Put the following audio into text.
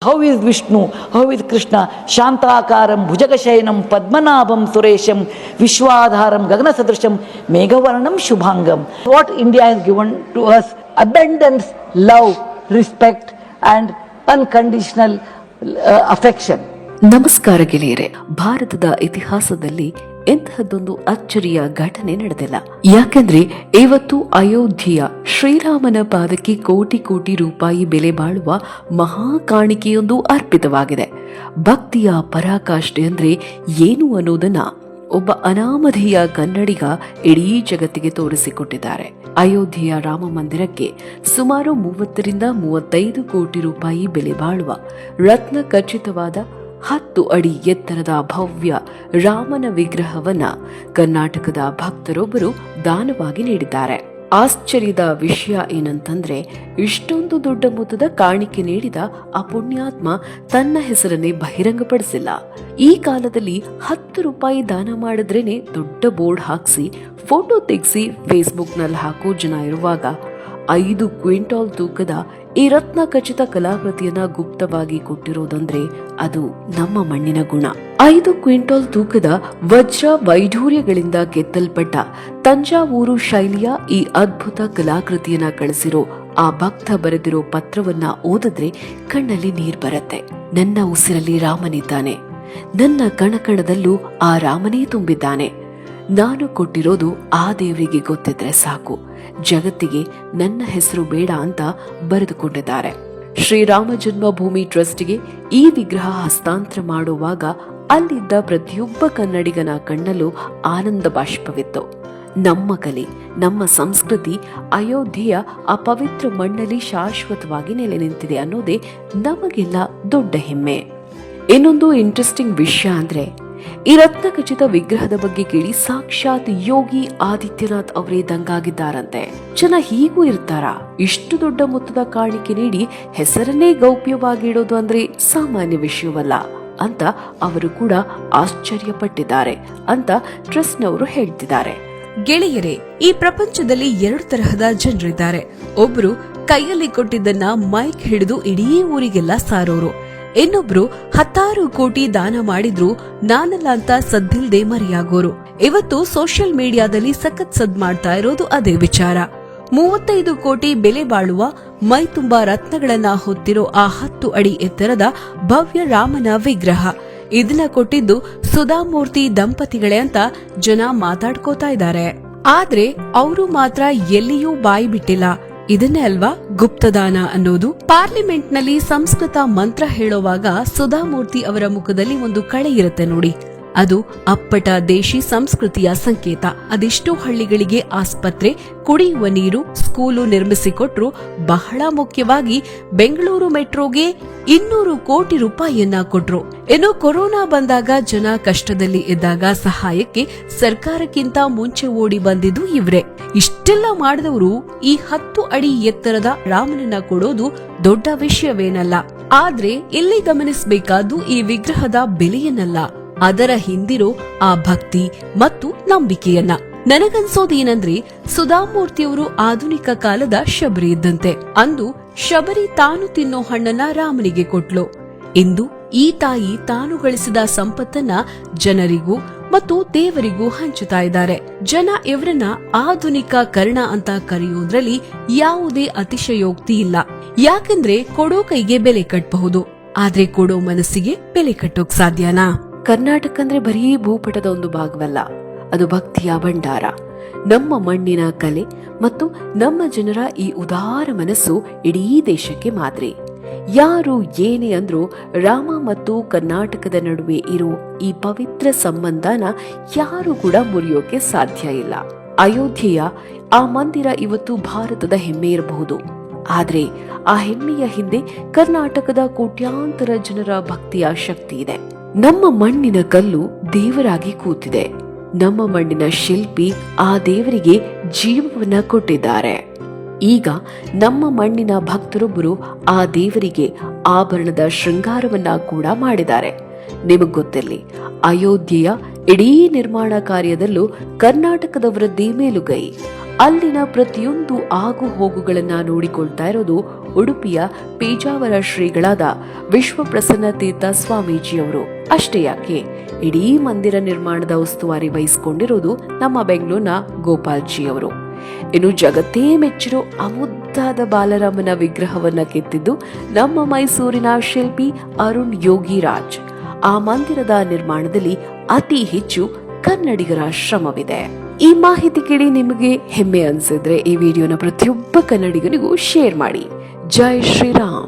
How is Vishnu? How is Krishna? Shantakaram, Bhujagashayanam, Padmanabham, Suresham, Vishwadharam, Gaganasadrisham, Meghavarnam, Shubhangam. What India has given to us: abundance, love, respect, and unconditional affection. ನಮಸ್ಕಾರ ಗೆಳೆಯರೆ. ಭಾರತದ ಇತಿಹಾಸದಲ್ಲಿ ಇಂತಹದ್ದೊಂದು ಅಚ್ಚರಿಯ ಘಟನೆ ನಡೆದಿಲ್ಲ. ಯಾಕೆಂದ್ರೆ ಇವತ್ತು ಅಯೋಧ್ಯೆಯ ಶ್ರೀರಾಮನ ಪಾದಕ್ಕೆ ಕೋಟಿ ಕೋಟಿ ರೂಪಾಯಿ ಬೆಲೆ ಬಾಳುವ ಮಹಾ ಕಾಣಿಕೆಯೊಂದು ಅರ್ಪಿತವಾಗಿದೆ. ಭಕ್ತಿಯ ಪರಾಕಾಷ್ಠೆ ಅಂದ್ರೆ ಏನು ಅನ್ನೋದನ್ನ ಒಬ್ಬ ಅನಾಮಧೇಯ ಕನ್ನಡಿಗ ಇಡೀ ಜಗತ್ತಿಗೆ ತೋರಿಸಿಕೊಟ್ಟಿದ್ದಾರೆ. ಅಯೋಧ್ಯೆಯ ರಾಮ ಮಂದಿರಕ್ಕೆ ಸುಮಾರು 30-35 ಕೋಟಿ ರೂಪಾಯಿ ಬೆಲೆ ಬಾಳುವ ರತ್ನ ಖಚಿತವಾದ 10 ಅಡಿ ಎತ್ತರದ ಭವ್ಯ ರಾಮನ ವಿಗ್ರಹವನ್ನ ಕರ್ನಾಟಕದ ಭಕ್ತರೊಬ್ಬರು ದಾನವಾಗಿ ನೀಡಿದ್ದಾರೆ. ಆಶ್ಚರ್ಯದ ವಿಷಯ ಏನಂತಂದ್ರೆ, ಇಷ್ಟೊಂದು ದೊಡ್ಡ ಮೊತ್ತದ ಕಾಣಿಕೆ ನೀಡಿದ ಆ ಪುಣ್ಯಾತ್ಮ ತನ್ನ ಹೆಸರನ್ನೇ ಬಹಿರಂಗಪಡಿಸಿಲ್ಲ. ಈ ಕಾಲದಲ್ಲಿ 10 ರೂಪಾಯಿ ದಾನ ಮಾಡಿದ್ರೇನೆ ದೊಡ್ಡ ಬೋರ್ಡ್ ಹಾಕ್ಸಿ ಫೋಟೋ ತೆಗೆಸಿ ಫೇಸ್ಬುಕ್ನಲ್ಲಿ ಹಾಕೋ ಜನ ಇರುವಾಗ 5 ಕ್ವಿಂಟಾಲ್ ತೂಕದ ಈ ರತ್ನ ಖಚಿತ ಕಲಾಕೃತಿಯನ್ನ ಗುಪ್ತವಾಗಿ ಕೊಟ್ಟಿರೋದಂದ್ರೆ ಅದು ನಮ್ಮ ಮಣ್ಣಿನ ಗುಣ. 5 ಕ್ವಿಂಟಾಲ್ ತೂಕದ ವಜ್ರ ವೈಢೂರ್ಯಗಳಿಂದ ಕೆತ್ತಲ್ಪಟ್ಟ ತಂಜಾವೂರು ಶೈಲಿಯ ಈ ಅದ್ಭುತ ಕಲಾಕೃತಿಯನ್ನ ಕಳಿಸಿರೋ ಆ ಭಕ್ತ ಬರೆದಿರೋ ಪತ್ರವನ್ನ ಓದಿದ್ರೆ ಕಣ್ಣಲ್ಲಿ ನೀರ್ ಬರುತ್ತೆ. ನನ್ನ ಉಸಿರಲ್ಲಿ ರಾಮನಿದ್ದಾನೆ, ನನ್ನ ಕಣಕಣದಲ್ಲೂ ಆ ರಾಮನೇ ತುಂಬಿದ್ದಾನೆ. ನಾನು ಕೊಟ್ಟಿರೋದು ಆ ದೇವರಿಗೆ ಗೊತ್ತಿದ್ರೆ ಸಾಕು, ಜಗತ್ತಿಗೆ ನನ್ನ ಹೆಸರು ಬೇಡ ಅಂತ ಬರೆದುಕೊಂಡಿದ್ದಾರೆ. ಶ್ರೀರಾಮ ಜನ್ಮಭೂಮಿ ಟ್ರಸ್ಟ್ಗೆ ಈ ವಿಗ್ರಹ ಹಸ್ತಾಂತರ ಮಾಡುವಾಗ ಅಲ್ಲಿದ್ದ ಪ್ರತಿಯೊಬ್ಬ ಕನ್ನಡಿಗನ ಕಣ್ಣಲ್ಲೂ ಆನಂದ ಬಾಷ್ಪವಿತ್ತು. ನಮ್ಮ ಕಲೆ, ನಮ್ಮ ಸಂಸ್ಕೃತಿ ಅಯೋಧ್ಯೆಯ ಆ ಪವಿತ್ರ ಮಣ್ಣಲ್ಲಿ ಶಾಶ್ವತವಾಗಿ ನೆಲೆ ನಿಂತಿದೆ ಅನ್ನೋದೇ ನಮಗೆಲ್ಲ ದೊಡ್ಡ ಹೆಮ್ಮೆ. ಇನ್ನೊಂದು ಇಂಟ್ರೆಸ್ಟಿಂಗ್ ವಿಷಯ ಅಂದ್ರೆ, ಈ ರತ್ನ ಖಚಿತ ವಿಗ್ರಹದ ಬಗ್ಗೆ ಕೇಳಿ ಸಾಕ್ಷಾತ್ ಯೋಗಿ ಆದಿತ್ಯನಾಥ್ ಅವರೇ ದಂಗಾಗಿದ್ದಾರಂತೆ. ಜನ ಹೀಗೂ ಇರ್ತಾರ? ಇಷ್ಟು ದೊಡ್ಡ ಮೊತ್ತದ ಕಾಣಿಕೆ ನೀಡಿ ಹೆಸರನ್ನೇ ಗೌಪ್ಯವಾಗಿಡೋದು ಅಂದ್ರೆ ಸಾಮಾನ್ಯ ವಿಷಯವಲ್ಲ ಅಂತ ಅವರು ಕೂಡ ಆಶ್ಚರ್ಯಪಟ್ಟಿದ್ದಾರೆ ಅಂತ ಟ್ರಸ್ಟ್ನವರು ಹೇಳ್ತಿದ್ದಾರೆ. ಗೆಳೆಯರೇ, ಈ ಪ್ರಪಂಚದಲ್ಲಿ 2 ತರಹದ ಜನರಿದ್ದಾರೆ. ಒಬ್ರು ಕೈಯಲ್ಲಿ ಕೊಟ್ಟಿದ್ದನ್ನ ಮೈಕ್ ಹಿಡಿದು ಇಡೀ ಊರಿಗೆಲ್ಲ ಸಾರೋರು. ಇನ್ನೊಬ್ರು 10 ಕೋಟಿ ದಾನ ಮಾಡಿದ್ರು ನಾನಲ್ಲ ಅಂತ ಸದ್ದಿಲ್ದೆ ಮರೆಯಾಗೋರು. ಇವತ್ತು ಸೋಷಿಯಲ್ ಮೀಡಿಯಾದಲ್ಲಿ ಸಖತ್ ಸದ್ ಮಾಡ್ತಾ ಇರೋದು ಅದೇ ವಿಚಾರ. 35 ಕೋಟಿ ಬೆಲೆ ಬಾಳುವ ಮೈ ತುಂಬಾ ರತ್ನಗಳನ್ನ ಹೊತ್ತಿರೋ ಆ 10 ಅಡಿ ಎತ್ತರದ ಭವ್ಯ ರಾಮನ ವಿಗ್ರಹ. ಇದನ್ನ ಕೊಟ್ಟಿದ್ದು ಸುಧಾಮೂರ್ತಿ ದಂಪತಿಗಳೇ ಅಂತ ಜನ ಮಾತಾಡ್ಕೋತಾ ಇದ್ದಾರೆ. ಆದ್ರೆ ಅವರು ಮಾತ್ರ ಎಲ್ಲಿಯೂ ಬಾಯಿ ಬಿಟ್ಟಿಲ್ಲ. ಇದನ್ನೇ ಅಲ್ವಾ ಗುಪ್ತದಾನ ಅನ್ನೋದು. ಪಾರ್ಲಿಮೆಂಟ್ ನಲ್ಲಿ ಸಂಸ್ಕೃತ ಮಂತ್ರ ಹೇಳುವಾಗ ಸುಧಾಮೂರ್ತಿ ಅವರ ಮುಖದಲ್ಲಿ ಒಂದು ಕಳೆ ಇರುತ್ತೆ ನೋಡಿ, ಅದು ಅಪ್ಪಟ ದೇಶಿ ಸಂಸ್ಕೃತಿಯ ಸಂಕೇತ. ಅದೆಷ್ಟೋ ಹಳ್ಳಿಗಳಿಗೆ ಆಸ್ಪತ್ರೆ, ಕುಡಿಯುವ ನೀರು, ಸ್ಕೂಲು ನಿರ್ಮಿಸಿಕೊಟ್ರು. ಬಹಳ ಮುಖ್ಯವಾಗಿ ಬೆಂಗಳೂರು ಮೆಟ್ರೋಗೆ 200 ಕೋಟಿ ರೂಪಾಯಿಯನ್ನ ಕೊಟ್ರು. ಇನ್ನು ಕೊರೋನಾ ಬಂದಾಗ ಜನ ಕಷ್ಟದಲ್ಲಿ ಇದ್ದಾಗ ಸಹಾಯಕ್ಕೆ ಸರ್ಕಾರಕ್ಕಿಂತ ಮುಂಚೆ ಓಡಿ ಬಂದಿದ್ದು ಇವ್ರೆ. ಇಷ್ಟೆಲ್ಲ ಮಾಡಿದವರು ಈ 10 ಅಡಿ ಎತ್ತರದ ರಾಮನನ್ನ ಕೊಡೋದು ದೊಡ್ಡ ವಿಷಯವೇನಲ್ಲ. ಆದ್ರೆ ಇಲ್ಲಿ ಗಮನಿಸಬೇಕಾದ್ದು ಈ ವಿಗ್ರಹದ ಬೆಲೆಯನ್ನಲ್ಲ, ಅದರ ಹಿಂದಿರೋ ಆ ಭಕ್ತಿ ಮತ್ತು ನಂಬಿಕೆಯನ್ನ. ನನಗನ್ಸೋದೇನಂದ್ರೆ, ಸುಧಾಮೂರ್ತಿಯವರು ಆಧುನಿಕ ಕಾಲದ ಶಬರಿ ಇದ್ದಂತೆ. ಅಂದು ಶಬರಿ ತಾನು ತಿನ್ನೋ ಹಣ್ಣನ್ನ ರಾಮನಿಗೆ ಕೊಟ್ಲು. ಇಂದು ಈ ತಾಯಿ ತಾನು ಗಳಿಸಿದ ಸಂಪತ್ತನ್ನ ಜನರಿಗೂ ಮತ್ತು ದೇವರಿಗೂ ಹಂಚುತ್ತಾ ಇದ್ದಾರೆ. ಜನ ಇವರನ್ನ ಆಧುನಿಕ ಕರ್ಣ ಅಂತ ಕರೆಯೋದ್ರಲ್ಲಿ ಯಾವುದೇ ಅತಿಶಯೋಕ್ತಿ ಇಲ್ಲ. ಯಾಕೆಂದ್ರೆ ಕೊಡೋ ಕೈಗೆ ಬೆಲೆ ಕಟ್ಟಬಹುದು, ಆದ್ರೆ ಕೊಡೋ ಮನಸ್ಸಿಗೆ ಬೆಲೆ ಕಟ್ಟೋಕ್ ಸಾಧ್ಯನಾ? ಕರ್ನಾಟಕ ಅಂದ್ರೆ ಬರೀ ಭೂಪಟದ ಒಂದು ಭಾಗವಲ್ಲ, ಅದು ಭಕ್ತಿಯ ಭಂಡಾರ. ನಮ್ಮ ಮಣ್ಣಿನ ಕಲೆ ಮತ್ತು ನಮ್ಮ ಜನರ ಈ ಉದಾರ ಮನಸ್ಸು ಇಡೀ ದೇಶಕ್ಕೆ ಮಾದರಿ. ಯಾರು ಏನೇ ಅಂದ್ರೂ ರಾಮ ಮತ್ತು ಕರ್ನಾಟಕದ ನಡುವೆ ಇರೋ ಈ ಪವಿತ್ರ ಸಂಬಂಧನ ಯಾರು ಕೂಡ ಮುರಿಯೋಕೆ ಸಾಧ್ಯ ಇಲ್ಲ. ಅಯೋಧ್ಯೆಯ ಆ ಮಂದಿರ ಇವತ್ತು ಭಾರತದ ಹೆಮ್ಮೆ ಇರಬಹುದು, ಆದ್ರೆ ಆ ಹೆಮ್ಮೆಯ ಹಿಂದೆ ಕರ್ನಾಟಕದ ಕೋಟ್ಯಾಂತರ ಜನರ ಭಕ್ತಿಯ ಶಕ್ತಿ ಇದೆ. ನಮ್ಮ ಮಣ್ಣಿನ ಕಲ್ಲು ದೇವರಾಗಿ ಕೂತಿದೆ. ನಮ್ಮ ಮಣ್ಣಿನ ಶಿಲ್ಪಿ ಆ ದೇವರಿಗೆ ಜೀವವನ್ನ ಕೊಟ್ಟಿದ್ದಾರೆ. ಈಗ ನಮ್ಮ ಮಣ್ಣಿನ ಭಕ್ತರೊಬ್ಬರು ಆ ದೇವರಿಗೆ ಆಭರಣದ ಶೃಂಗಾರವನ್ನ ಕೂಡ ಮಾಡಿದ್ದಾರೆ. ನಿಮಗ್ ಗೊತ್ತಿರಲಿ, ಅಯೋಧ್ಯೆಯ ಇಡೀ ನಿರ್ಮಾಣ ಕಾರ್ಯದಲ್ಲೂ ಕರ್ನಾಟಕದವರದ್ದೇ ಮೇಲುಗೈ. ಅಲ್ಲಿನ ಪ್ರತಿಯೊಂದು ಆಗು ಹೋಗುಗಳನ್ನ ನೋಡಿಕೊಳ್ತಾ ಇರೋದು ಉಡುಪಿಯ ಪೇಜಾವರ ಶ್ರೀಗಳಾದ ವಿಶ್ವಪ್ರಸನ್ನ ತೀರ್ಥ ಸ್ವಾಮೀಜಿಯವರು. ಅಷ್ಟೇ ಯಾಕೆ, ಇಡೀ ಮಂದಿರ ನಿರ್ಮಾಣದ ಉಸ್ತುವಾರಿ ವಹಿಸಿಕೊಂಡಿರೋದು ನಮ್ಮ ಬೆಂಗಳೂರಿನ ಗೋಪಾಲ್ಜಿಯವರು. ಇನ್ನು ಜಗತ್ತೇ ಮೆಚ್ಚಿರೋ ಅಮುದ್ದಾದ ಬಾಲರಾಮನ ವಿಗ್ರಹವನ್ನ ಕೆತ್ತಿದ್ದು ನಮ್ಮ ಮೈಸೂರಿನ ಶಿಲ್ಪಿ ಅರುಣ್ ಯೋಗಿರಾಜ್. ಆ ಮಂದಿರದ ನಿರ್ಮಾಣದಲ್ಲಿ ಅತಿ ಹೆಚ್ಚು ಕನ್ನಡಿಗರ ಶ್ರಮವಿದೆ. ಈ ಮಾಹಿತಿ ಕೇಳಿ ನಿಮಗೆ ಹೆಮ್ಮೆ ಅನ್ಸಿದ್ರೆ ಈ ವಿಡಿಯೋನ ಪ್ರತಿಯೊಬ್ಬ ಕನ್ನಡಿಗನಿಗೂ ಶೇರ್ ಮಾಡಿ. ಜೈ ಶ್ರೀರಾಮ್.